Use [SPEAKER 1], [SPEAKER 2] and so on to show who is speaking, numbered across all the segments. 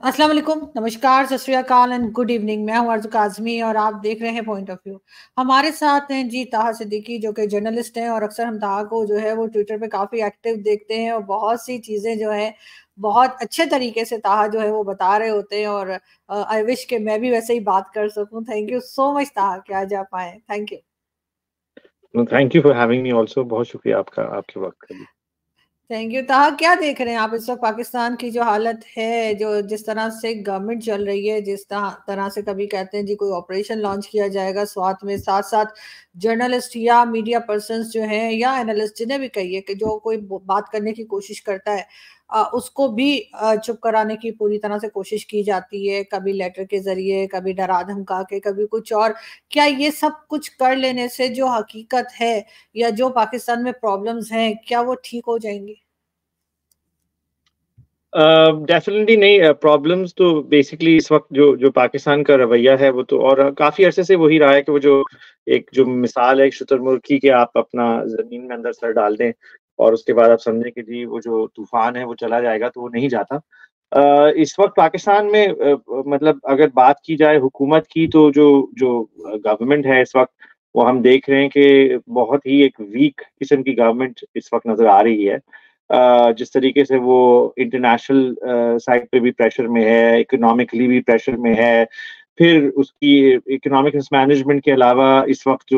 [SPEAKER 1] अस्सलाम वालेकुम, नमस्कार, सत श्री अकाल एंड गुड इवनिंग। मैं हूं अर्ज़ काज़मी और आप देख रहे हैं पॉइंट ऑफ व्यू। हमारे साथ हैं जी ताहा सिद्दीकी, जो कि जर्नलिस्ट हैं और अक्सर हम ताहा को जो है वो ट्विटर पे काफ़ी एक्टिव देखते हैं और बहुत सी चीज़ें जो है बहुत अच्छे तरीके से ताहा जो है वो बता रहे होते हैं। और आई विश कि मैं भी वैसे ही बात कर सकूं। थैंक यू सो मच ताहा कि आज आप आए। Thank you.
[SPEAKER 2] Thank you for having me also. बहुत शुक्रिया आपका, आपके वक्त का भी।
[SPEAKER 1] Thank you. ताहा, क्या देख रहे हैं आप इस वक्त पाकिस्तान की जो हालत है, जो जिस तरह से गवर्नमेंट चल रही है, जिस तरह से कभी कहते हैं जी कोई ऑपरेशन लॉन्च किया जाएगा स्वात में, साथ साथ जर्नलिस्ट या मीडिया पर्संस जो हैं या एनालिस्ट जिन्हें भी कहिए कि जो कोई बात करने की कोशिश करता है उसको भी चुप कराने की पूरी तरह से कोशिश की जाती है, कभी लेटर के जरिए, कभी डरा धमका के, कभी कुछ और। क्या ये सब कुछ कर लेने से जो हकीकत है या जो पाकिस्तान में प्रॉब्लम्स हैं, क्या वो ठीक हो जाएंगी?
[SPEAKER 2] डेफिनेटली नहीं। प्रॉब्लम्स तो बेसिकली इस वक्त जो जो पाकिस्तान का रवैया है वो तो, और काफी अरसे से वही रहा है कि वो जो मिसाल है शुतुरमुर्ग की आप अपना जमीन में अंदर सर डाल दें और उसके बाद आप समझें कि जी वो जो तूफान है वो चला जाएगा, तो वो नहीं जाता। इस वक्त पाकिस्तान में मतलब अगर बात की जाए हुकूमत की, तो जो जो गवर्नमेंट है इस वक्त, वो हम देख रहे हैं कि बहुत ही एक वीक किस्म की गवर्नमेंट इस वक्त नजर आ रही है। जिस तरीके से वो इंटरनेशनल साइड पे भी प्रेशर में है, इकोनॉमिकली भी प्रेशर में है। फिर उसकी इकोनॉमिक मैनेजमेंट के अलावा इस वक्त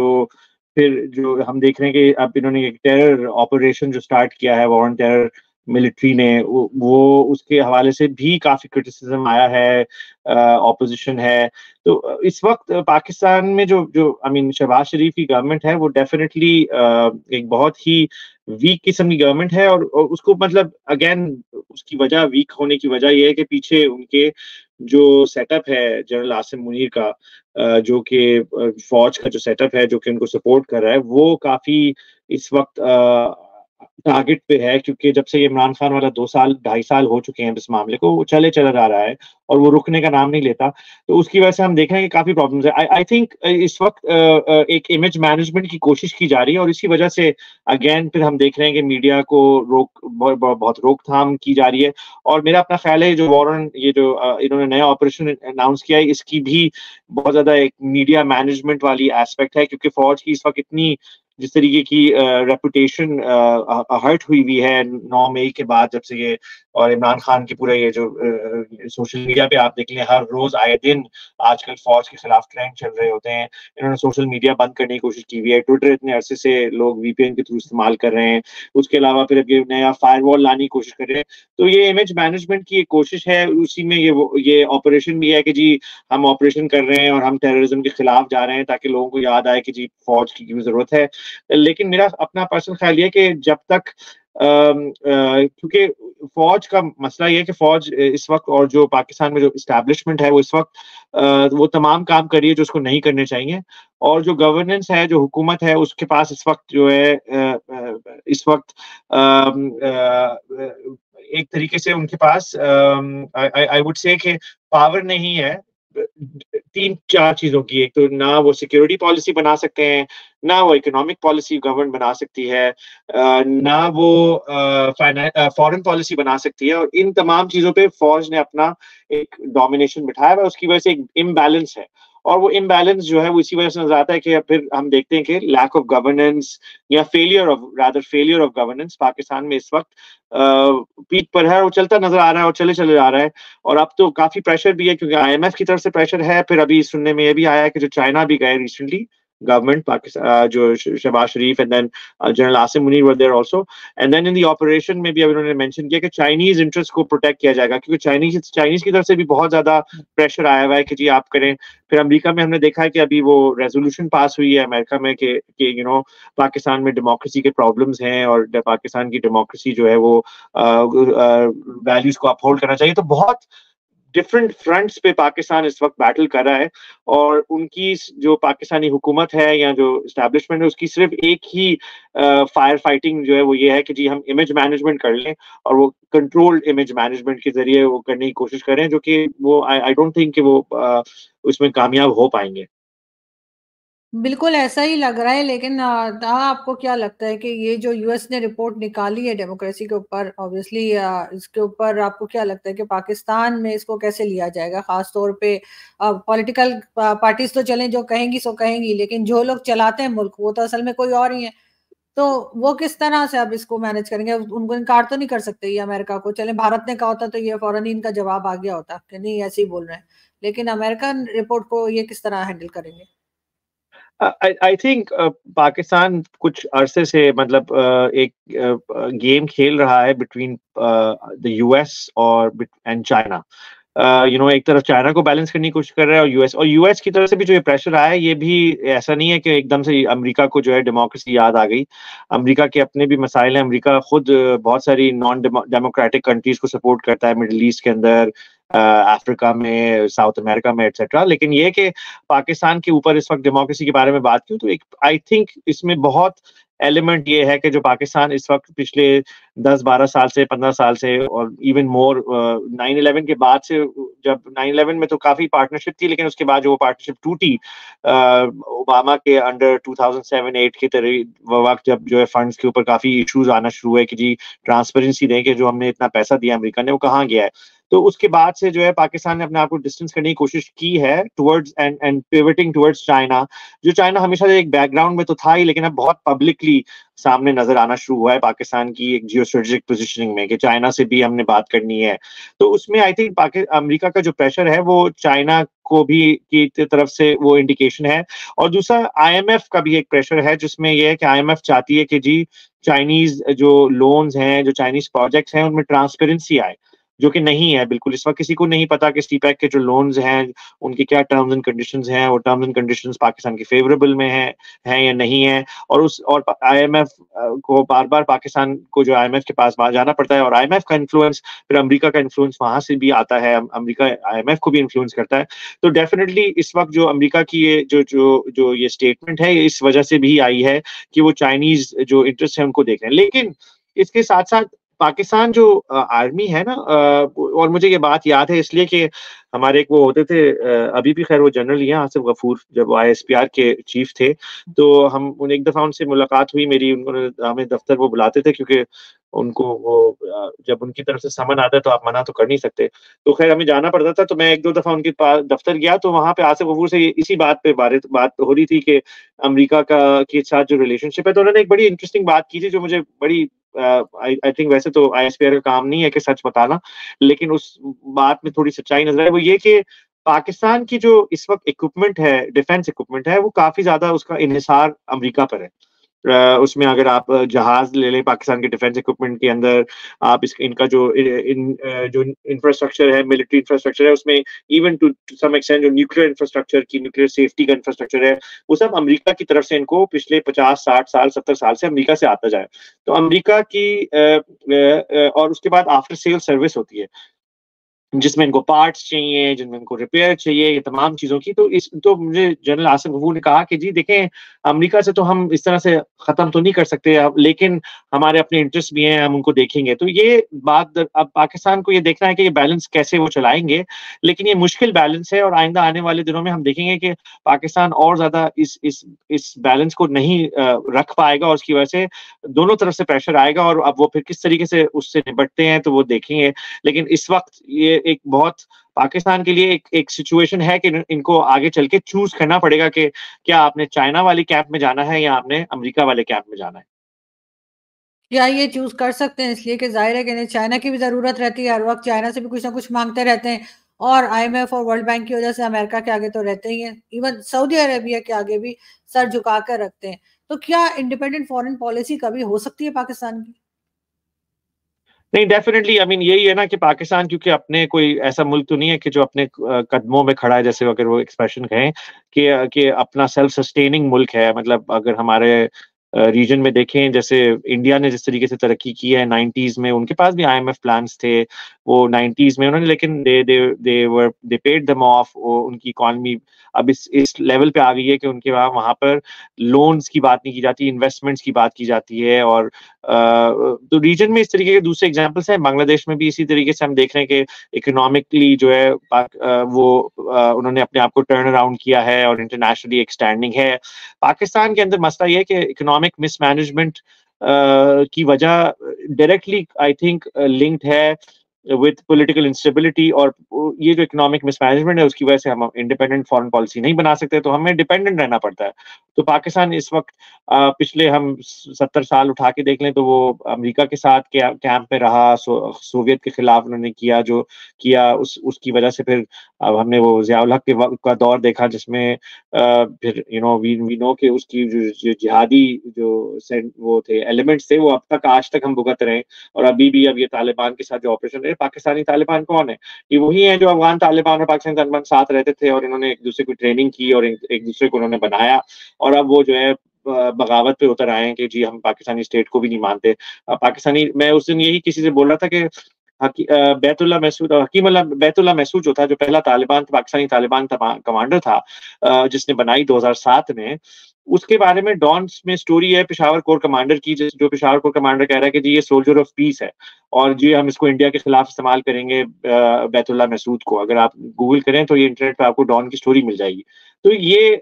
[SPEAKER 2] फिर जो हम देख रहे हैं कि अब इन्होंने एक टेरर ऑपरेशन जो स्टार्ट किया है, वॉर ऑन टेरर मिलिट्री ने, वो उसके हवाले से भी काफी क्रिटिसिज्म आया है, ऑपोजिशन है। तो इस वक्त पाकिस्तान में जो जो आई मीन शहबाज शरीफ की गवर्नमेंट है वो डेफिनेटली एक बहुत ही वीक किस्म की गवर्नमेंट है। और उसको मतलब अगेन उसकी वजह, वीक होने की वजह यह है कि पीछे उनके जो सेटअप है जनरल आसिम मुनीर का, जो कि फौज का जो सेटअप है जो कि उनको सपोर्ट कर रहा है, वो काफी इस वक्त टारगेट पे है, क्योंकि जब से ये इमरान खान वाला 2 साल 2.5 साल हो चुके हैं इस मामले को, वो चले चला जा रहा है और वो रुकने का नाम नहीं लेता। तो उसकी वजह से हम देख रहे हैं कि काफी प्रॉब्लम्स है। आई थिंक इस वक्त एक इमेज मैनेजमेंट की कोशिश की जा रही है, और इसी वजह से अगेन फिर हम देख रहे हैं कि मीडिया को बहुत रोकथाम की जा रही है। और मेरा अपना ख्याल है जो वॉरन ये जो इन्होंने नया ऑपरेशन अनाउंस किया है, इसकी भी बहुत ज्यादा एक मीडिया मैनेजमेंट वाली एस्पेक्ट है, क्योंकि फौज की इस वक्त इतनी जिस तरीके की रेपुटेशन हर्ट हुई हुई है 9 मई के बाद, जब से ये और इमरान खान के पूरे ये जो सोशल मीडिया पे आप देख लें, हर रोज आए दिन आजकल फौज के खिलाफ ट्रेंड चल रहे होते हैं। इन्होंने सोशल मीडिया बंद करने की कोशिश की हुई है, ट्विटर इतने अरसे से लोग वीपीएन के थ्रू इस्तेमाल कर रहे हैं, उसके अलावा फिर अब ये नया फायरवॉल लाने की कोशिश कर रहे हैं। तो ये इमेज मैनेजमेंट की एक कोशिश है, उसी में ये ऑपरेशन भी है कि जी हम ऑपरेशन कर रहे हैं और हम टेररिज्म के खिलाफ जा रहे हैं, ताकि लोगों को याद आए कि जी फौज की भी जरूरत है। लेकिन मेरा अपना पर्सनल ख्याल ये कि जब तक क्योंकि फौज का मसला ये है कि फौज इस वक्त और जो पाकिस्तान में जो इस्टेब्लिशमेंट है वो इस वक्त वो तमाम काम कर रही है जो उसको नहीं करने चाहिए। और जो गवर्नेंस है, जो हुकूमत है, उसके पास इस वक्त जो है इस वक्त एक तरीके से उनके पास आई वुड से कि पावर नहीं है 3-4 चीजों की। एक तो ना वो सिक्योरिटी पॉलिसी बना सकते हैं, ना वो इकोनॉमिक पॉलिसी गवर्नमेंट बना सकती है, ना वो फॉरेन पॉलिसी बना सकती है। और इन तमाम चीजों पे फौज ने अपना एक डोमिनेशन बिठाया हुआ है, उसकी वजह से एक इम्बैलेंस है। और वो इम्बैलेंस जो है वो इसी वजह से नजर आता है कि फिर हम देखते हैं कि लैक ऑफ गवर्नेंस या फेलियर ऑफ गवर्नेंस पाकिस्तान में इस वक्त पीक पर है, और चलता नजर आ रहा है और चले चले जा रहा है। और अब तो काफी प्रेशर भी है, क्योंकि आईएमएफ की तरफ से प्रेशर है। फिर अभी सुनने में ये भी आया है कि जो चाइना भी गए रिसेंटली गवर्नमेंट पाकिस्तान, जो Shehbaz Sharif and then general Asim Munir were there also. And then in the operation में भी अब इन्होंने मेंशन किया कि चाइनीज इंटरेस्ट को प्रोटेक्ट किया जाएगा, क्योंकि चाइनीज की तरफ से भी बहुत ज्यादा प्रेशर आया हुआ है कि जी आप करें। फिर अमेरिका में हमने देखा है कि अभी वो रेजोल्यूशन पास हुई है अमेरिका में कि पाकिस्तान में डेमोक्रेसी के प्रॉब्लम्स हैं और पाकिस्तान की डेमोक्रेसी जो है वो वैल्यूज को अपहोल्ड करना चाहिए। तो बहुत डिफरेंट फ्रंट्स पे पाकिस्तान इस वक्त बैटल कर रहा है, और उनकी जो पाकिस्तानी हुकूमत है या जो इस्टेब्लिशमेंट है, उसकी सिर्फ एक ही फायर फाइटिंग जो है वो ये है कि जी हम इमेज मैनेजमेंट कर लें, और वो कंट्रोल्ड इमेज मैनेजमेंट के जरिए वो करने की कोशिश करें, जो कि वो आई डोंट थिंक कि वो उसमें कामयाब हो पाएंगे।
[SPEAKER 1] बिल्कुल ऐसा ही लग रहा है, लेकिन आपको क्या लगता है कि ये जो यूएस ने रिपोर्ट निकाली है डेमोक्रेसी के ऊपर, ऑब्वियसली इसके ऊपर आपको क्या लगता है कि पाकिस्तान में इसको कैसे लिया जाएगा, खास तौर पे पॉलिटिकल पार्टीज तो चलें, जो कहेंगी सो कहेंगी, लेकिन जो लोग चलाते हैं मुल्क वो तो असल में कोई और ही है। तो वो किस तरह से अब इसको मैनेज करेंगे? उनको इनकार तो नहीं कर सकते ये अमेरिका को। चले भारत ने कहा होता तो ये फौरन ही इनका जवाब आ गया होता कि नहीं ऐसे ही बोल रहे हैं, लेकिन अमेरिकन रिपोर्ट को ये किस तरह हैंडल करेंगे?
[SPEAKER 2] आई थिंक पाकिस्तान कुछ अरसे से मतलब एक गेम खेल रहा है बिटवीन द यूएस और एंड चाइना। एक तरफ चाइना को बैलेंस करने की कोशिश कर रहा है, और यूएस की तरफ से भी जो ये प्रेशर आया है, ये भी ऐसा नहीं है कि एकदम से अमेरिका को जो है डेमोक्रेसी याद आ गई। अमेरिका के अपने भी मसाइल हैं। अमेरिका खुद बहुत सारी नॉन डेमोक्रेटिक कंट्रीज को सपोर्ट करता है, मिडिल ईस्ट के अंदर, अफ्रीका में, साउथ अमेरिका में, एटसेट्रा। लेकिन ये कि पाकिस्तान के ऊपर इस वक्त डेमोक्रेसी के बारे में बात की, तो एक आई थिंक इसमें बहुत एलिमेंट ये है कि जो पाकिस्तान इस वक्त पिछले 10-12 साल से, 15 साल से, और इवन मोर 9/11 के बाद से, जब 9/11 में तो काफी पार्टनरशिप थी, लेकिन उसके बाद जो वो पार्टनरशिप टूटी ओबामा के अंडर 2007-8 के तरह वक्त, जब जो है फंड्स के ऊपर काफी इश्यूज आना शुरू हुए कि जी ट्रांसपेरेंसी दें कि जो हमने इतना पैसा दिया अमेरिका ने वो कहाँ गया है। तो उसके बाद से जो है पाकिस्तान ने अपने आप को डिस्टेंस करने की कोशिश की है towards and pivoting towards China. जो चाइना हमेशा एक बैकग्राउंड में तो था ही, लेकिन अब बहुत पब्लिकली सामने नजर आना शुरू हुआ है पाकिस्तान की एक जियो स्ट्रेटेजिक पोजिशनिंग में कि चाइना से भी हमने बात करनी है। तो उसमें आई थिंक अमेरिका का जो प्रेशर है वो चाइना को भी की तरफ से वो इंडिकेशन है। और दूसरा आईएमएफ का भी एक प्रेशर है, जिसमें यह है कि आईएमएफ चाहती है कि जी चाइनीज जो लोन्स हैं, जो चाइनीज प्रोजेक्ट्स हैं, उनमें ट्रांसपेरेंसी आए, जो कि नहीं है बिल्कुल। इस वक्त किसी को नहीं पता कि सीपैक के जो लोन्स हैं उनके क्या टर्म्स एंड कंडीशंस हैं, और टर्म्स एंड कंडीशंस पाकिस्तान के फेवरेबल में हैं या नहीं है। और आईएमएफ को बार बार पाकिस्तान को जो आईएमएफ के पास जाना पड़ता है, और आईएमएफ का इन्फ्लुएंस, फिर अमेरिका का इन्फ्लुएंस वहां से भी आता है, अमेरिका आईएमएफ को भी इन्फ्लुएंस करता है। तो डेफिनेटली इस वक्त जो अमेरिका की ये जो ये स्टेटमेंट है, इस वजह से भी आई है कि वो चाइनीज जो इंटरेस्ट है उनको देख रहे हैं। लेकिन इसके साथ साथ पाकिस्तान जो आर्मी है ना, और मुझे ये बात याद है इसलिए कि हमारे एक वो होते थे, अभी भी खैर वो जनरल ही हैं, आसिफ गफूर, जब वो आईएसपीआर के चीफ थे, तो हम एक दफा उनसे मुलाकात हुई मेरी। उन्होंने हमें दफ्तर वो बुलाते थे, क्योंकि उनको वो जब उनकी तरफ से समन आता है तो आप मना तो कर नहीं सकते। तो खैर हमें जाना पड़ता था, तो मैं 1-2 दफा उनके पास दफ्तर गया, तो वहां पे आसिफ गफूर से इसी बात पे बात हो रही थी कि अमेरिका का के साथ जो रिलेशनशिप है। तो उन्होंने एक बड़ी इंटरेस्टिंग बात की थी, जो मुझे बड़ी आई थिंक, वैसे तो आईएसपीआर का काम नहीं है कि सच बताना, लेकिन उस बात में थोड़ी सच्चाई नजर आई। वो ये कि पाकिस्तान की जो इस वक्त इक्विपमेंट है, डिफेंस इक्विपमेंट है, वो काफी ज्यादा उसका इन्हिसार अमेरिका पर है। उसमें अगर आप जहाज ले लें पाकिस्तान के डिफेंस इक्विपमेंट के अंदर, आप इनका जो इंफ्रास्ट्रक्चर है, मिलिट्री इंफ्रास्ट्रक्चर है, उसमें इवन टू सम एक्सटेंट जो न्यूक्लियर सेफ्टी का इंफ्रास्ट्रक्चर है, वो सब अमेरिका की तरफ से इनको पिछले 50-60 साल, 70 साल से अमेरिका से आता जाए। तो अमेरिका की और उसके बाद आफ्टर सेल सर्विस होती है, जिसमें इनको पार्ट्स चाहिए, जिनमें इनको रिपेयर चाहिए, ये तमाम चीज़ों की। तो मुझे जनरल आसिफ गफूर ने कहा कि जी देखें, अमेरिका से तो हम इस तरह से ख़त्म तो नहीं कर सकते अब, लेकिन हमारे अपने इंटरेस्ट भी हैं, हम उनको देखेंगे। तो ये बात अब पाकिस्तान को ये देखना है कि ये बैलेंस कैसे वो चलाएँगे, लेकिन ये मुश्किल बैलेंस है, और आइंदा आने वाले दिनों में हम देखेंगे कि पाकिस्तान और ज़्यादा इस बैलेंस को नहीं रख पाएगा, और उसकी वजह से दोनों तरफ से प्रेशर आएगा, और अब वो फिर किस तरीके से उससे निपटते हैं, तो वो देखेंगे। लेकिन इस वक्त ये एक बहुत पाकिस्तान के लिए एक सिचुएशन है कि इनको आगे चल के चूज करना पड़ेगा कि क्या आपने चाइना वाले कैंप में जाना है या आपने अमेरिका वाले कैंप में जाना है।
[SPEAKER 1] या ये चूज कर सकते हैं, इसलिए कि जाहिर है कि इन्हें चाइना की भी जरूरत रहती है, हर वक्त चाइना से भी कुछ ना कुछ मांगते रहते हैं, और आईएमएफ और वर्ल्ड बैंक की वजह से अमेरिका के आगे तो रहते ही हैं, इवन सऊदी अरेबिया के आगे भी सर झुका कर रखते हैं। तो क्या इंडिपेंडेंट फॉरेन पॉलिसी कभी हो सकती है पाकिस्तान की?
[SPEAKER 2] नहीं, डेफिनेटली आई मीन यही है ना कि पाकिस्तान क्योंकि अपने कोई ऐसा मुल्क तो नहीं है कि जो अपने कदमों में खड़ा है, जैसे अगर वो एक्सप्रेशन कहें कि अपना सेल्फ सस्टेनिंग मुल्क है। मतलब अगर हमारे रीजन में देखें, जैसे इंडिया ने जिस तरीके से तरक्की की है 90s में, उनके पास भी आईएमएफ प्लान्स थे, वो 90s में उन्होंने, लेकिन दे पेड देम ऑफ। उनकी इकोनॉमी अब इस लेवल पे आ गई है कि उनके वहाँ पर लोन्स की बात नहीं की जाती, इन्वेस्टमेंट्स की बात की जाती है। और तो रीजन में इस तरीके के दूसरे एग्जांपल्स हैं। बांग्लादेश में भी इसी तरीके से हम देख रहे हैं कि इकोनॉमिकली जो है उन्होंने अपने आप को टर्न अराउंड किया है और इंटरनेशनली एक्सटैंडिंग है। पाकिस्तान के अंदर मसला ये है कि इकोनॉमिक मिसमैनेजमेंट की वजह डायरेक्टली आई थिंक लिंक्ड है विद पॉलिटिकल इंस्टेबिलिटी, और ये जो इकोनॉमिक मिसमैनेजमेंट है उसकी वजह से हम इंडिपेंडेंट फॉरेन पॉलिसी नहीं बना सकते, तो हमें डिपेंडेंट रहना पड़ता है। तो पाकिस्तान इस वक्त पिछले हम 70 साल उठा के देख लें तो वो अमेरिका के साथ कैंप में रहा, सोवियत के खिलाफ उन्होंने किया जो किया, उसकी वजह से फिर अब हमने वो ज़िया-उल हक का दौर देखा जिसमें फिर वी नो कि उसकी जो जिहादी वो थे एलिमेंट्स थे, वो अब तक आज तक हम भुगत रहे हैं। और अभी भी अब ये तालिबान के साथ जो ऑपरेशन है, पाकिस्तानी तालिबान कौन है? ये वही है जो अफगान तालिबान और पाकिस्तानी तालिबान साथ रहते थे, और इन्होंने एक दूसरे की ट्रेनिंग की और एक दूसरे को उन्होंने बनाया, और अब वो जो है बगावत पे उतर आए हैं कि जी हम पाकिस्तानी स्टेट को भी नहीं मानते। पाकिस्तानी, मैं उस दिन यही किसी से बोल रहा था कि बैतुल्ला महसूद, हकीमुल्लाह बैतुल्ला महसूद जो था, जो पहला पाकिस्तानी तालिबान कमांडर था, जिसने बनाई 2007 में, उसके बारे में डॉन्स में स्टोरी है पेशावर कोर कमांडर की, जो पेशावर कोर कमांडर कह रहा है कि जी ये सोल्जर ऑफ पीस है और जी हम इसको इंडिया के खिलाफ इस्तेमाल करेंगे बैतुल्ला महसूद को। अगर आप गूगल करें तो ये इंटरनेट पे आपको डॉन की स्टोरी मिल जाएगी। तो ये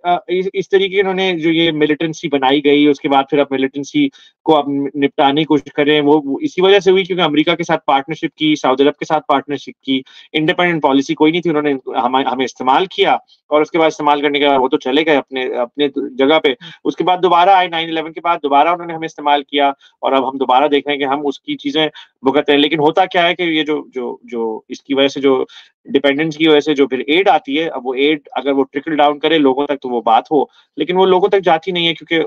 [SPEAKER 2] इस तरीके इन्होंने जो ये मिलिटेंसी बनाई गई, उसके बाद फिर अब मिलिटेंसी को अब निपटाने की कोशिश कर रहे हैं, वो इसी वजह से हुई क्योंकि अमेरिका के साथ पार्टनरशिप की, सऊदी अरब के साथ पार्टनरशिप की, इंडिपेंडेंट पॉलिसी कोई नहीं थी, उन्होंने हमें इस्तेमाल किया और उसके बाद इस्तेमाल करने के बाद वो तो चले गए अपने अपने जगह पे। उसके बाद दोबारा आए 9/11 के बाद, दोबारा उन्होंने हमें इस्तेमाल किया और अब हम दोबारा देख रहे हैं कि हम उसकी चीजें भुगत रहे हैं। लेकिन होता क्या है कि ये जो इसकी वजह से जो डिपेंडेंस की वजह से जो फिर एड आती है, अब वो एड अगर वो ट्रिकल डाउन करे लोगों तक तो वो बात हो, लेकिन वो लोगों तक जाती नहीं है क्योंकि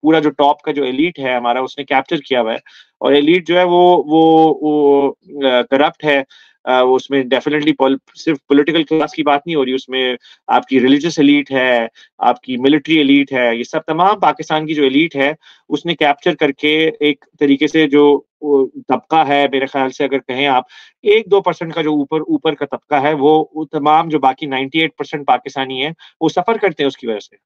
[SPEAKER 2] पूरा जो टॉप का जो एलीट है हमारा उसने कैप्चर किया हुआ है, और एलीट जो है वो करप्ट है। उसमें डेफिनेटली सिर्फ पॉलिटिकल क्लास की बात नहीं हो रही, उसमें आपकी रिलीजियस एलीट है, आपकी मिलिट्री एलीट है, ये सब तमाम पाकिस्तान की जो एलीट है उसने कैप्चर करके एक तरीके से जो तबका है, मेरे ख्याल से अगर कहें आप 1-2% का जो ऊपर ऊपर का तबका है, वो तमाम जो बाकी 98% पाकिस्तानी है वो सफर करते हैं उसकी वजह से।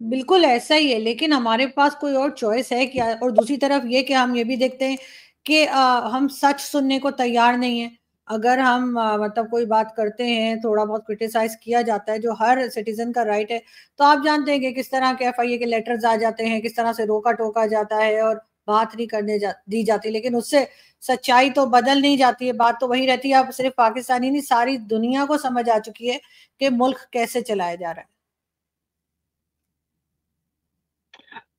[SPEAKER 1] बिल्कुल ऐसा ही है, लेकिन हमारे पास कोई और चॉइस है क्या? और दूसरी तरफ ये कि हम ये भी देखते हैं कि हम सच सुनने को तैयार नहीं है। अगर हम मतलब कोई बात करते हैं, थोड़ा बहुत क्रिटिसाइज किया जाता है, जो हर सिटीजन का राइट है, तो आप जानते हैं कि किस तरह के एफआईए के लेटर्स आ जाते हैं, किस तरह से रोका टोका जाता है और बात नहीं करने दी जाती। लेकिन उससे सच्चाई तो बदल नहीं जाती है, बात तो वही रहती है। अब सिर्फ पाकिस्तानी नहीं, सारी दुनिया को समझ आ चुकी है कि मुल्क कैसे चलाया जा रहा है।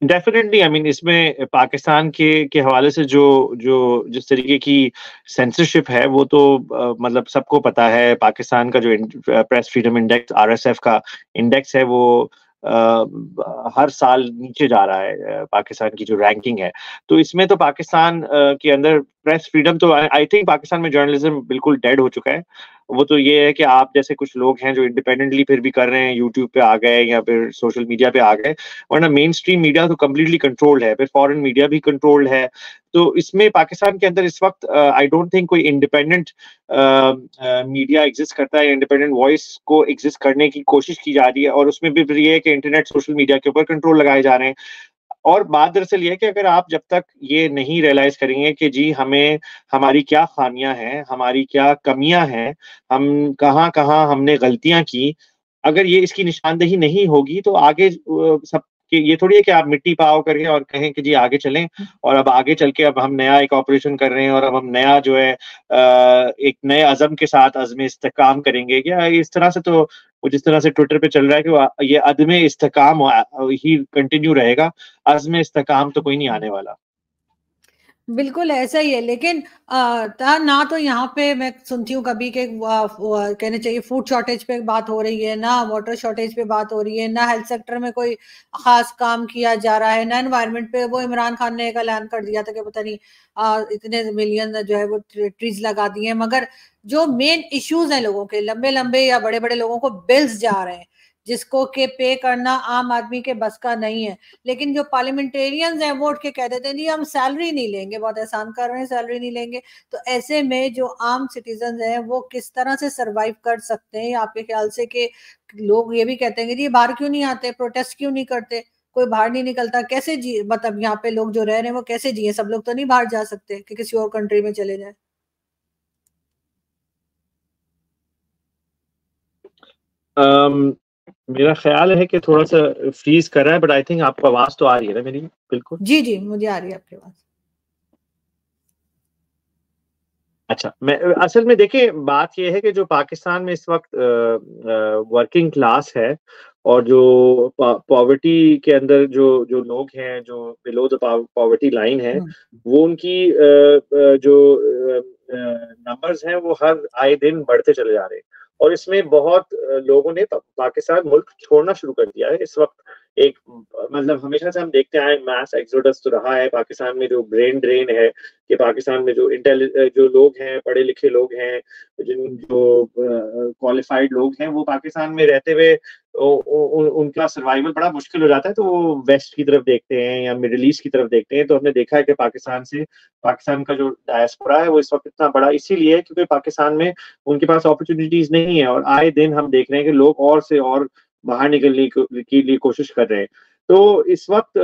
[SPEAKER 2] डेफिनेटली, आई मीन इसमें पाकिस्तान के हवाले से जो जो जिस तरीके की सेंसरशिप है वो तो मतलब सबको पता है। पाकिस्तान का जो प्रेस फ्रीडम इंडेक्स, आरएसएफ का इंडेक्स है, वो हर साल नीचे जा रहा है, पाकिस्तान की जो रैंकिंग है। तो इसमें तो पाकिस्तान के अंदर प्रेस फ्रीडम तो आई थिंक पाकिस्तान में जर्नलिज्म बिल्कुल डेड हो चुका है। वो तो ये है कि आप जैसे कुछ लोग हैं जो इंडिपेंडेंटली फिर भी कर रहे हैं, यूट्यूब पे आ गए या फिर सोशल मीडिया पे आ गए, वरना मेन स्ट्रीम मीडिया तो कम्प्लीटली कंट्रोल्ड है, फिर फॉरेन मीडिया भी कंट्रोल्ड है। तो इसमें पाकिस्तान के अंदर इस वक्त आई डोंट थिंक कोई इंडिपेंडेंट मीडिया एग्जिस्ट करता है, इंडिपेंडेंट वॉइस को एग्जिस्ट करने की कोशिश की जा रही है, और उसमें भी फिर ये है कि इंटरनेट सोशल मीडिया के ऊपर कंट्रोल लगाए जा रहे हैं। और बात दरअसल ये है कि अगर आप जब तक ये नहीं रियलाइज करेंगे कि जी हमें हमारी क्या खामियां हैं, हमारी क्या कमियां हैं, हम कहाँ कहाँ हमने गलतियां की, अगर ये इसकी निशानदेही नहीं होगी तो आगे सब कि ये थोड़ी है कि आप मिट्टी पाव करके और कहें कि जी आगे चलें, और अब आगे चल के अब हम नया एक ऑपरेशन कर रहे हैं और अब हम नया जो है एक नए अज़म के साथ अज़्म इस्तेकाम करेंगे क्या? इस तरह से तो वो जिस तरह से ट्विटर पे चल रहा है कि ये अदम इस्तेकाम ही कंटिन्यू रहेगा, अज़्म इस्तेकाम तो कोई नहीं आने वाला।
[SPEAKER 1] बिल्कुल ऐसा ही है, लेकिन ना तो यहाँ पे मैं सुनती हूँ कभी कि कहने चाहिए फूड शॉर्टेज पे बात हो रही है, ना वाटर शॉर्टेज पे बात हो रही है, ना हेल्थ सेक्टर में कोई खास काम किया जा रहा है, ना एनवायरनमेंट पे। वो इमरान खान ने एक ऐलान कर दिया था कि पता नहीं इतने मिलियन जो है वो ट्रीज लगा दिए, मगर जो मेन इश्यूज हैं लोगों के, लंबे लंबे या बड़े बड़े लोगों को बिल्स जा रहे हैं, जिसको के पे करना आम आदमी के बस का नहीं है। लेकिन जो पार्लियामेंटेरियंस हैं वो उठ के कह देते हैं जी हम सैलरी नहीं लेंगे, बहुत एहसान कर रहे हैं, सैलरी नहीं लेंगे। तो ऐसे में जो आम सिटीजन हैं वो किस तरह से सरवाइव कर सकते हैं आपके ख्याल से? कि लोग ये भी कहते हैं कि जी बाहर क्यों नहीं आते, प्रोटेस्ट क्यों नहीं करते, कोई बाहर नहीं निकलता, कैसे जी, मतलब यहाँ पे लोग जो रह रहे हैं वो कैसे जिए? सब लोग तो नहीं बाहर जा सकते कि किसी और कंट्री में चले जाए।
[SPEAKER 2] मेरा ख्याल है कि थोड़ा सा फ्रीज कर रहा है, बट आई थिंक आपको आवाज तो आ रही है ना मेरी? बिल्कुल।
[SPEAKER 1] जी जी, मुझे आ रही है आपकी आवाज।
[SPEAKER 2] अच्छा, मैं असल में देखिए बात यह है कि जो पाकिस्तान में इस वक्त वर्किंग क्लास है और जो पॉवर्टी के अंदर जो जो लोग हैं जो बिलो द पॉवर्टी लाइन है, वो उनकी जो नंबर्स हैं वो हर आए दिन बढ़ते चले जा रहे हैं। और इसमें बहुत लोगों ने पाकिस्तान मुल्क छोड़ना शुरू कर दिया है इस वक्त। एक मतलब हमेशा से हम देखते आए मैस एक्सोडस तो रहा है पाकिस्तान में, जो ब्रेन ड्रेन है कि पाकिस्तान में जो लोग हैं, पढ़े लिखे लोग हैं, जो क्वालिफाइड लोग हैं, वो पाकिस्तान में रहते हुए उनका सर्वाइवल बड़ा मुश्किल हो जाता है, तो वो वेस्ट की तरफ देखते हैं या मिडिल ईस्ट की तरफ देखते हैं। तो हमने देखा है कि पाकिस्तान का जो डायस्पोरा है वो इस वक्त इतना बड़ा इसीलिए है क्योंकि पाकिस्तान में उनके पास अपॉर्चुनिटीज नहीं है, और आए दिन हम देख रहे हैं कि लोग और से और बाहर निकलने के लिए कोशिश कर रहे हैं। तो इस वक्त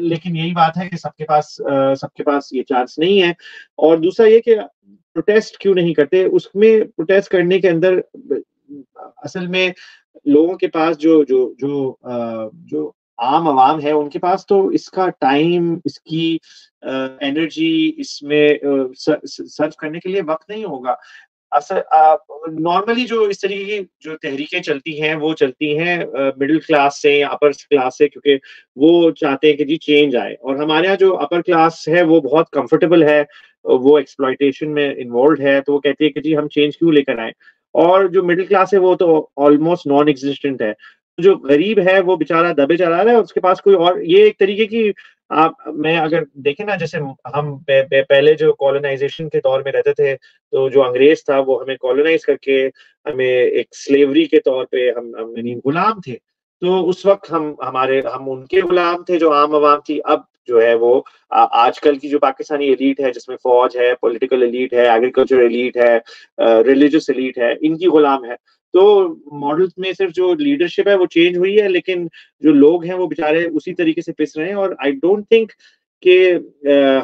[SPEAKER 2] लेकिन यही बात है कि सबके पास ये चांस नहीं है। और दूसरा ये कि प्रोटेस्ट क्यों नहीं करते, उसमें प्रोटेस्ट करने के अंदर असल में लोगों के पास जो आम आवाम है उनके पास तो इसका टाइम, इसकी एनर्जी इसमें सर्व करने के लिए वक्त नहीं होगा। नॉर्मली जो इस तरीके की जो तहरीकें चलती हैं वो चलती हैं मिडिल क्लास से या अपर क्लास से, क्योंकि वो चाहते हैं कि जी चेंज आए। और हमारे यहाँ जो अपर क्लास है वो बहुत कंफर्टेबल है, वो एक्सप्लॉयटेशन में इन्वॉल्व है, तो वो कहती है कि जी हम चेंज क्यों लेकर आए। और जो मिडिल क्लास है वो तो ऑलमोस्ट नॉन एग्जिस्टेंट है। जो गरीब है वो बेचारा दबे चला रहा है, उसके पास कोई और ये एक तरीके की आप मैं अगर देखें ना, जैसे हम पहले जो कॉलोनाइजेशन के दौर में रहते थे, तो जो अंग्रेज था वो हमें कॉलोनाइज करके हमें एक स्लेवरी के तौर पे हम यानी गुलाम थे। तो उस वक्त हम उनके गुलाम थे जो आम आवाम थी। अब जो है वो आजकल की जो पाकिस्तानी एलीट है, जिसमें फौज है, पॉलिटिकल एलीट है, एग्रीकल्चर एलीट है, रिलीजियस एलीट है, इनकी गुलाम है। तो मॉडल में सिर्फ जो लीडरशिप है वो चेंज हुई है, लेकिन जो लोग हैं वो बेचारे उसी तरीके से पिस रहे हैं। और आई डोंट थिंक कि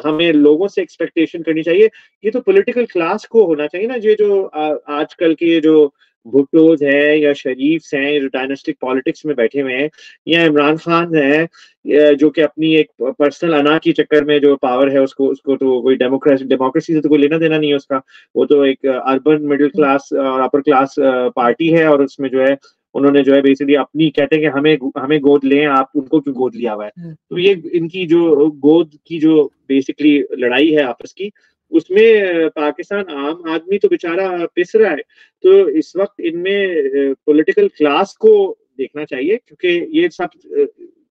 [SPEAKER 2] हमें लोगों से एक्सपेक्टेशन करनी चाहिए। ये तो पॉलिटिकल क्लास को होना चाहिए ना, ये जो आजकल के जो भुट्टोज हैं या शरीफ्स हैं जो डायनेस्टिक पॉलिटिक्स में बैठे हुए हैं, या इमरान खान है जो कि अपनी एक पर्सनल अना के चक्कर में जो पावर है उसको उसको तो कोई डेमोक्रेसी से तो कोई लेना देना नहीं है उसका। वो तो एक अर्बन मिडिल क्लास और अपर क्लास पार्टी है, और उसमें जो है उन्होंने जो है बेसिकली अपनी कहते हैं कि हमें गोद लें, आप उनको क्यों गोद लिया हुआ है। तो ये इनकी जो गोद की जो बेसिकली लड़ाई है आपस की, उसमें पाकिस्तान आम आदमी तो बेचारा पिस रहा है। तो इस वक्त इनमें पॉलिटिकल क्लास को देखना चाहिए, क्योंकि ये सब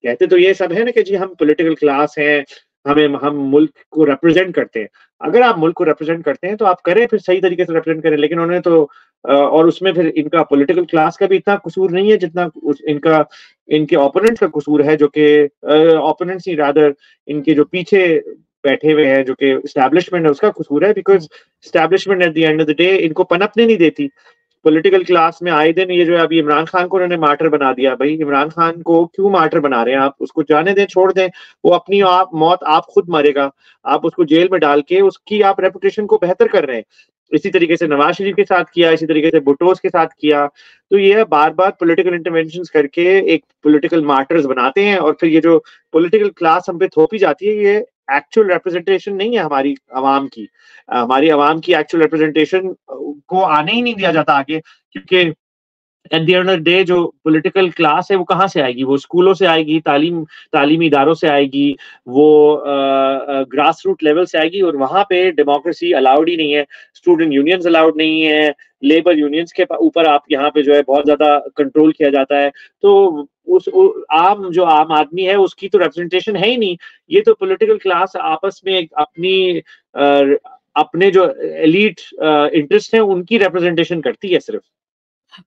[SPEAKER 2] कहते तो ये सब है ना कि जी हम पॉलिटिकल क्लास हैं, हम मुल्क को रिप्रेजेंट करते हैं। अगर आप मुल्क को रिप्रेजेंट करते हैं तो आप करें, फिर सही तरीके से रिप्रेजेंट करें। लेकिन उन्होंने तो और उसमें फिर इनका पॉलिटिकल क्लास का भी इतना कसूर नहीं है जितना इनके ओपोनेंट्स का कसूर है, जो कि ओपोनेंट्स ही रादर इनके जो पीछे बैठे हुए हैं, जो कि एस्टैब्लिशमेंट है, उसका कसूर है। Because establishment at the end of the day इनको पनपने नहीं देती। पॉलिटिकल क्लास में आए दिन ये जो है अभी इमरान खान को उन्होंने मार्टर बना दिया। भाई इमरान खान को क्यों मार्टर बना रहे हैं आप? उसको जाने दें, छोड़ दें, वो अपनी मौत आप खुद मरेगा। आप उसको जेल में डाल के उसकी आप रेपुटेशन को बेहतर कर रहे हैं। इसी तरीके से नवाज शरीफ के साथ किया, इसी तरीके से भुट्टोस के साथ किया। तो ये बार बार पॉलिटिकल इंटरवेंशंस करके एक पॉलिटिकल मार्टर्स बनाते हैं, और फिर ये जो पॉलिटिकल क्लास हम पे थोपी जाती है, ये एक्चुअल रिप्रेजेंटेशन नहीं है हमारी आवाम की। हमारी आवाम की एक्चुअल रिप्रेजेंटेशन को आने ही नहीं दिया जाता आगे, क्योंकि at the end of the day जो पॉलिटिकल क्लास है वो कहाँ से आएगी? वो स्कूलों से आएगी, तालीमी इदारों से आएगी, वो ग्रास रूट लेवल से आएगी, और वहां पे डेमोक्रेसी अलाउड ही नहीं है। स्टूडेंट यूनियंस अलाउड नहीं है, लेबर यूनियंस के ऊपर आप यहाँ पे जो है बहुत ज्यादा कंट्रोल किया जाता है। तो जो आम आदमी है उसकी तो रिप्रेजेंटेशन है ही नहीं। ये तो पॉलिटिकल क्लास आपस में अपने जो एलीट इंटरेस्ट है उनकी रिप्रेजेंटेशन करती है सिर्फ।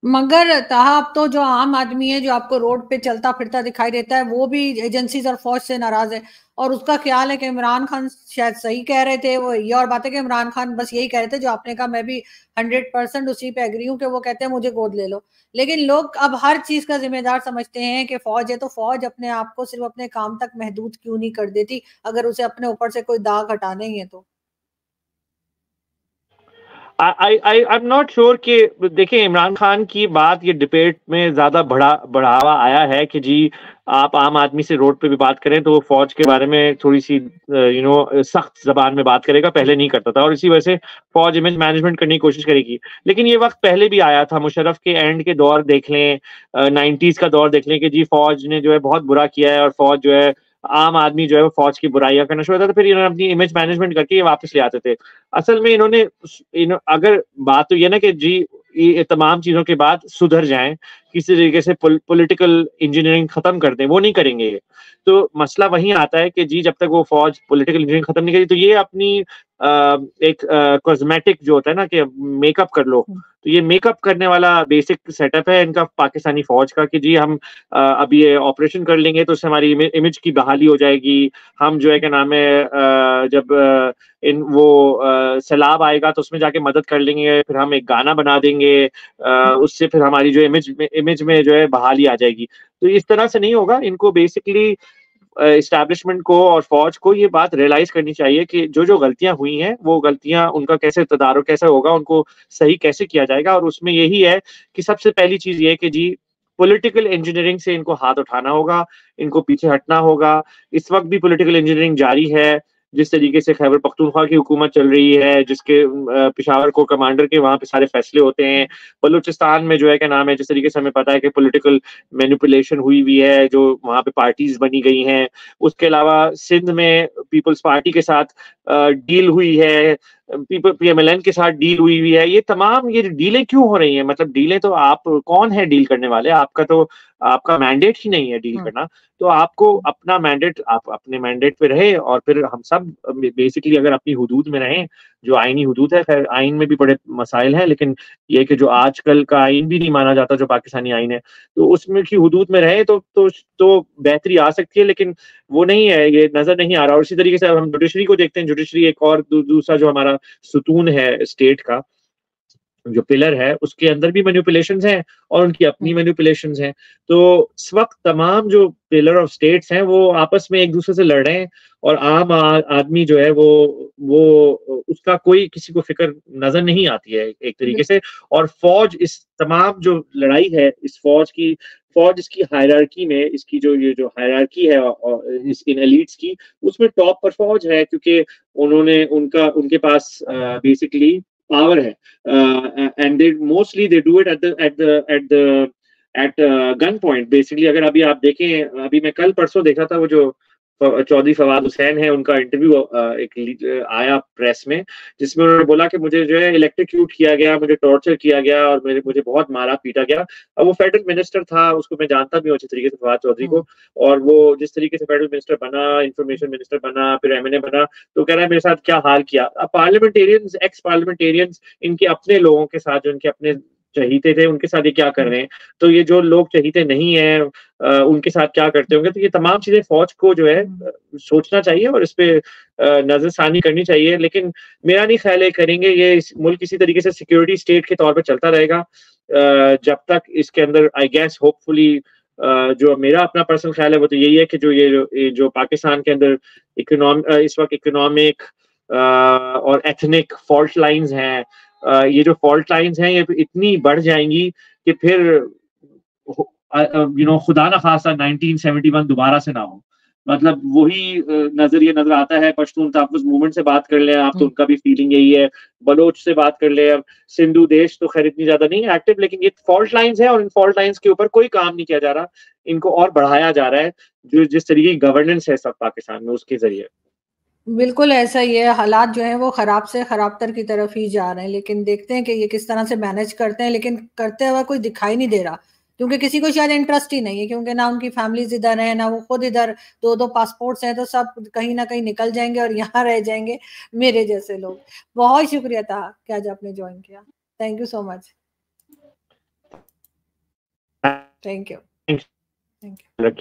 [SPEAKER 1] मगर ताहब तो जो आम आदमी है, जो आपको रोड पे चलता फिरता दिखाई देता है, वो भी एजेंसीज और फौज से नाराज है, और उसका ख्याल है कि इमरान खान शायद सही कह रहे थे। वो ये और बात है कि इमरान खान बस यही कह रहे थे जो आपने कहा, मैं भी 100% उसी पे एग्री हूँ कि वो कहते हैं मुझे गोद ले लो। लेकिन लोग अब हर चीज का जिम्मेदार समझते हैं कि फौज है, तो फौज अपने आप को सिर्फ अपने काम तक महदूद क्यों नहीं कर देती, अगर उसे अपने ऊपर से कोई दाग हटाने ही है तो।
[SPEAKER 2] आई एम नॉट श्योर कि देखिए इमरान खान की बात ये डिबेट में ज्यादा बढ़ावा आया है कि जी आप आम आदमी से रोड पे भी बात करें तो वो फौज के बारे में थोड़ी सी सख्त जबान में बात करेगा, पहले नहीं करता था और इसी वजह से फौज इमेज मैनेजमेंट करने की कोशिश करेगी। लेकिन ये वक्त पहले भी आया था, मुशर्रफ के एंड के दौर देख लें, 90s का दौर देख लें कि जी फौज ने जो है बहुत बुरा किया है और फौज जो है आम आदमी जो है वो फौज की बुराइयां करना शुरू होता था, फिर इन्होंने अपनी इमेज मैनेजमेंट करके ये वापस ले आते थे। असल में अगर बात तो ये ना कि जी ये तमाम चीजों के बाद सुधर जाएं, किसी तरीके से पॉलिटिकल इंजीनियरिंग खत्म कर दें, वो नहीं करेंगे ये। तो मसला वहीं आता है कि जी जब तक वो फौज पॉलिटिकल इंजीनियरिंग खत्म नहीं करी तो ये अपनी एक कॉस्मेटिक जो होता है ना कि मेकअप कर लो, तो ये मेकअप करने वाला बेसिक सेटअप है इनका पाकिस्तानी फौज का कि जी हम अभी ये ऑपरेशन कर लेंगे तो उससे हमारी इमेज की बहाली हो जाएगी। हम जो है क्या नाम है जब इन वो सैलाब आएगा तो उसमें जाके मदद कर लेंगे, फिर हम एक गाना बना देंगे, उससे फिर हमारी जो इमेज में जो है बहाली आ जाएगी। तो इस तरह से नहीं होगा। इनको बेसिकली इस्टेब्लिशमेंट को और फौज को ये बात रियलाइज करनी चाहिए कि जो जो गलतियां हुई हैं वो गलतियां उनका कैसे तदारुक कैसे होगा, उनको सही कैसे किया जाएगा। और उसमें यही है कि सबसे पहली चीज ये है कि जी पॉलिटिकल इंजीनियरिंग से इनको हाथ उठाना होगा, इनको पीछे हटना होगा। इस वक्त भी पॉलिटिकल इंजीनियरिंग जारी है। जिस तरीके से खैबर पख्तूनख्वा की हुकूमत चल रही है, जिसके पिशावर को कमांडर के वहां पे सारे फैसले होते हैं। बलूचिस्तान में जो है क्या नाम है, जिस तरीके से हमें पता है कि पॉलिटिकल मैनिपुलेशन हुई हुई है, जो वहां पे पार्टीज बनी गई हैं। उसके अलावा सिंध में पीपल्स पार्टी के साथ डील हुई है, पीपल पीएमएलएन के साथ डील हुई हुई है। ये तमाम ये डीलें क्यों हो रही हैं? मतलब डीलें तो आप कौन है डील करने वाले? आपका तो आपका मैंडेट ही नहीं है डील करना। तो आपको अपना मैंडेट आप अपने मैंडेट पे रहे और फिर हम सब बेसिकली अगर अपनी हुदूद में रहें, जो आईनी हुदूद है, खैर आइन में भी बड़े मसाइल हैं, लेकिन ये कि जो आजकल का आइन भी नहीं माना जाता जो पाकिस्तानी आइन है, तो उसमें की हुदूद में रहे तो बेहतरी आ सकती है। लेकिन वो नहीं है, ये नजर नहीं आ रहा। और इसी तरीके से अब हम जुडिशरी को देखते हैं, जुडिशरी एक और दूसरा जो हमारा सुतून है स्टेट का, जो पिलर है, उसके अंदर भी मैनिपुलेशंस हैं और उनकी अपनी मैनिपुलेशंस हैं। तो इस वक्त तमाम जो पिलर ऑफ स्टेट्स हैं वो आपस में एक दूसरे से लड़ रहे हैं और आम आदमी जो है वो उसका कोई किसी को फिक्र नजर नहीं आती है एक तरीके से। और फौज इस तमाम जो लड़ाई है, इस फौज इसकी हायरार्की में, इसकी जो ये जो हायरार्की है और इस इन एलिट्स की, उसमें टॉप पर फौज है, क्योंकि उनके पास बेसिकली पावर है। And they mostly they do it at gun point. Basically अगर अभी आप देखें, अभी मैं कल परसों देखा था वो जो चौधरी फवाद हुसैन है, उनका इंटरव्यू एक आया प्रेस में, जिसमें उन्होंने बोला कि मुझे जो है इलेक्ट्रिक्यूट किया गया, मुझे टॉर्चर किया गया और मुझे बहुत मारा पीटा गया। अब वो फेडरल मिनिस्टर था, उसको मैं जानता भी हूँ अच्छी तरीके से, फवाद चौधरी को। और वो जिस तरीके से फेडरल मिनिस्टर बना, इंफॉर्मेशन मिनिस्टर बना, फिर एमएनए बना, तो कह रहा है मेरे साथ क्या हाल किया। अब पार्लियामेंटेरियंस, एक्स पार्लियामेंटेरियंस, इनके अपने लोगों के साथ, जो इनके अपने चहीते थे, उनके साथ ये क्या कर रहे हैं। तो ये जो लोग चहीते नहीं है उनके साथ क्या करते होंगे। तो ये तमाम चीजें फौज को जो है सोचना चाहिए और इस पे नजरसानी करनी चाहिए। लेकिन मेरा नहीं ख्याल है करेंगे। ये मुल्क किसी तरीके से सिक्योरिटी स्टेट के तौर पर चलता रहेगा जब तक इसके अंदर आई गेस होपफुली जो मेरा अपना पर्सनल ख्याल है वो तो यही है कि जो पाकिस्तान के अंदर इस वक्त इकोनॉमिक और एथनिक फॉल्ट लाइंस हैं, ये जो फॉल्ट लाइंस हैं ये इतनी बढ़ जाएंगी कि फिर खुदा ना खासा 1971 दोबारा से ना हो। मतलब वही नजर आता है। पश्तून तहफ़्फ़ुज़ मूवमेंट से बात कर लें आप तो उनका भी फीलिंग यही है। बलोच से बात कर लें, अब सिंधु देश तो खैर इतनी ज्यादा नहीं एक्टिव, लेकिन ये फॉल्ट लाइंस है और इन फॉल्ट लाइंस के ऊपर कोई काम नहीं किया जा रहा, इनको और बढ़ाया जा रहा है। जो जिस तरीके की गवर्नेंस है सब पाकिस्तान में उसके जरिए।
[SPEAKER 1] बिल्कुल ऐसा ही है, हालात जो हैं वो खराब से खराबतर की तरफ ही जा रहे हैं। लेकिन देखते हैं कि ये किस तरह से मैनेज करते हैं, लेकिन करते हुए कोई दिखाई नहीं दे रहा, क्योंकि किसी को शायद इंटरेस्ट ही नहीं है, क्योंकि ना उनकी फैमिलीज इधर है, ना वो खुद इधर। दो दो पासपोर्ट्स हैं, तो सब कहीं ना कहीं निकल जाएंगे और यहाँ रह जाएंगे मेरे जैसे लोग। बहुत शुक्रिया था कि आज आपने ज्वाइन किया। Thank you so much. Thank you. Thank you.